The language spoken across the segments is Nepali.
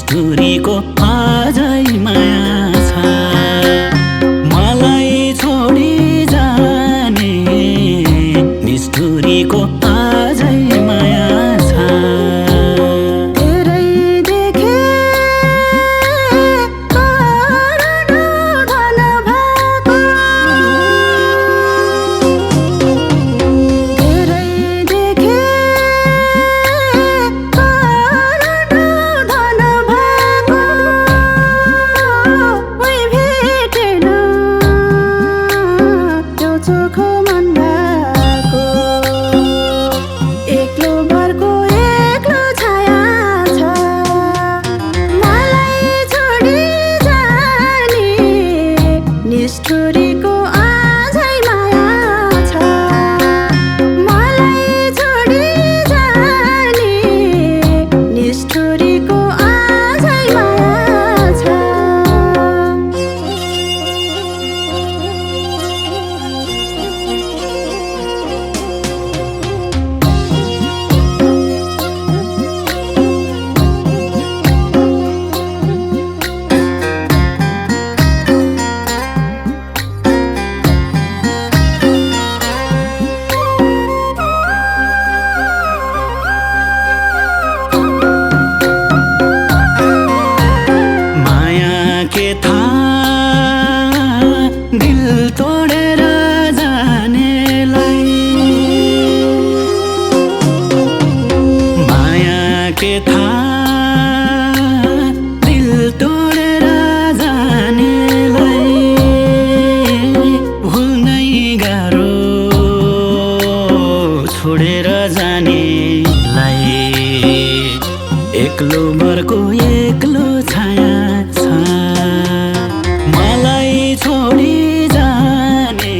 निष्ठुरीको आजै माया छ। मलाई छोडी जाने निष्ठुरीको आजै माया छ। धेरै देखे कारण धन भएको, धेरै देखे कारण धन भएको, उही भेटेन त्यो चोखो मन भएको। एक्लो भरको एक्लो छाया छ, मलाई छोडी जाने निष्ठुरीको आजै माया छ। मलाई छोडी जाने निष्ठुरीको आजै माया छ। माया के था दिल तोडेर जानेलाई, माया के था दिल तोडेर जानेलाई, भुल्नै गाह्रो छोडेर जानेलाई। एक्लो भरको एक्लो छाया छ, मलाई छोडी जाने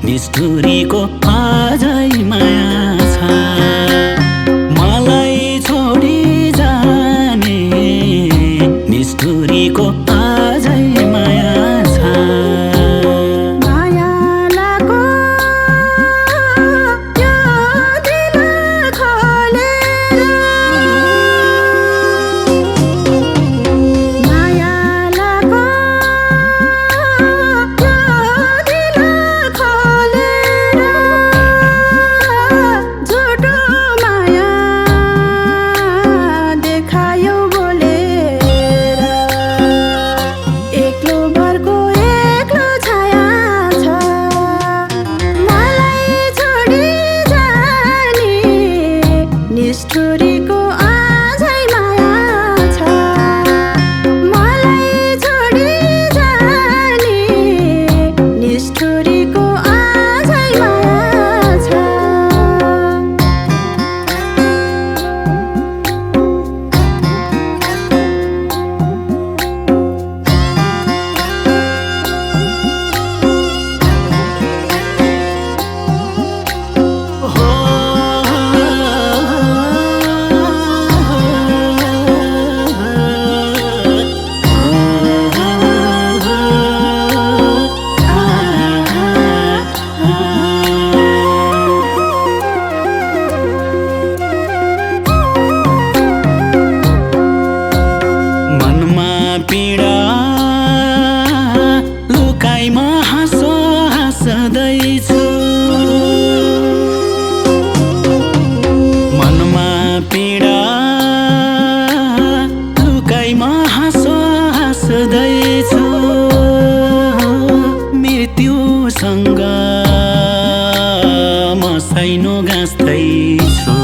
निष्ठुरीको आजै माया छ। मलाई छोडी जाने निष्ठुरीको आजै माया छ। मायालाको यो दिल खोलेर, मायालाको यो दिल खोलेर, झुटो माया देखायो बोलेर। एक्लो भरको एक्लो छाया छ, मलाई छोडी जाने निष्ठुरीको आजै माया छ। मलाई छोडी जाने निष्ठुरीको आजै माया छ। मनमा पीडा लुकाइमा हाँसो हाँस्दैछु, मनमा पीडा लुकाइमा हाँसो हाँस्दैछु, मृत्युसँग म साइनो गाँस्दैछु।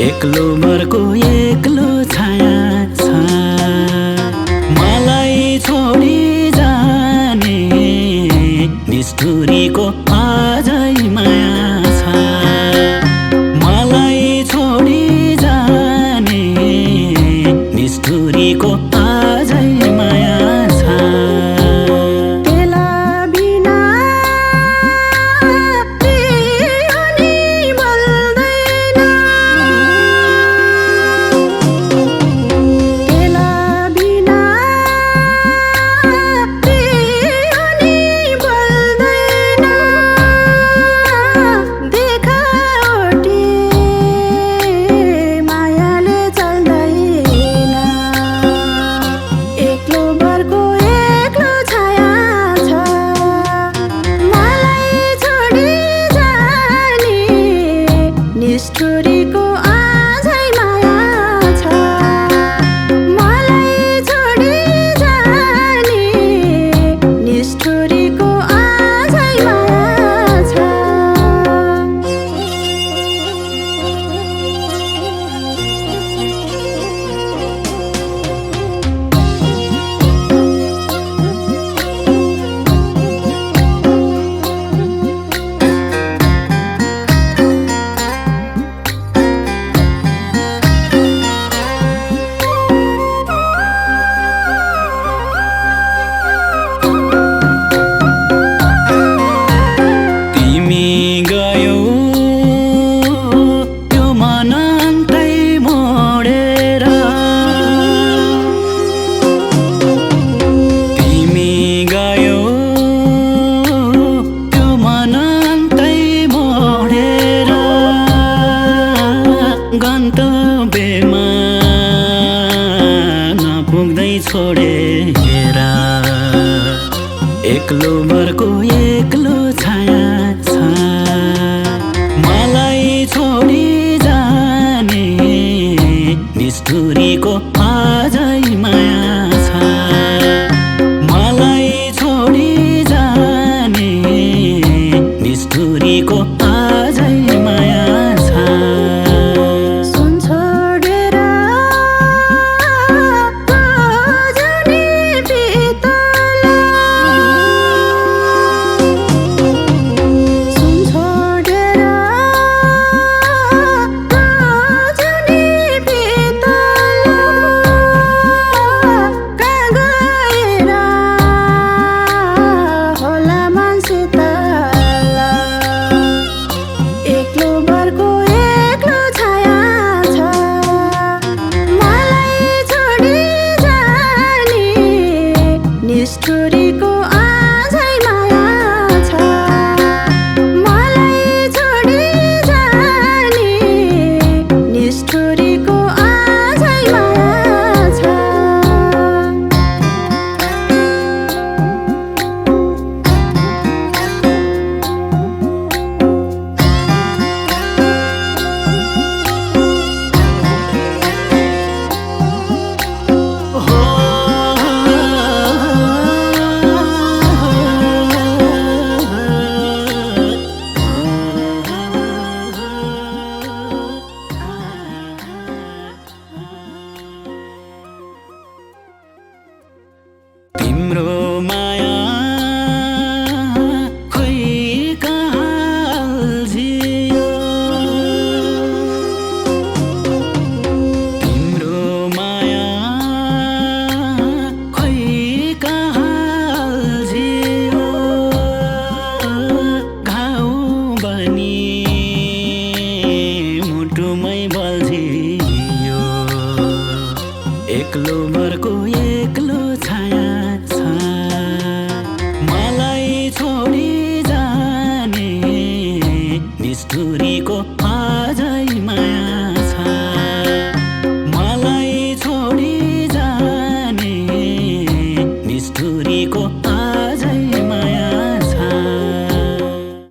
एक्लो भरको एक्लो छाया छ, मलाई छोडी जाने निष्ठुरीको आजै माया छ। मलाई छोडी जाने निष्ठुरीको आजै माया छ। बेला बिना बिहानी बल्दैन, एक्लो मर्को एक्लो छाया छ मलाई छोडी जाने निष्ठुरीको आजै माया छ मलाई छोडी जाने निष्ठुरीको आजै माया छ सुन छोडेर जाने बितला सुन छोडेर जाने बितला कहाँ गएर होला मान्छे तल एक्लो बर्को एक्लो छाया छ मलाई छोडी जाने निष्ठुरीको आजै माया छ मलाई छोडी जाने निष्ठुरीको आजै माया छ तिम्रो माया खोइ कहाँ अल्झियो तिम्रो माया खोइ कहाँ अल्झियो घाउ बनी मुटुमै बल्झियो एक्लो मर्को एक्लो छाया छ मलाई छोडी जाने निष्ठुरीको आजै माया छ मलाई छोडी जाने निष्ठुरीको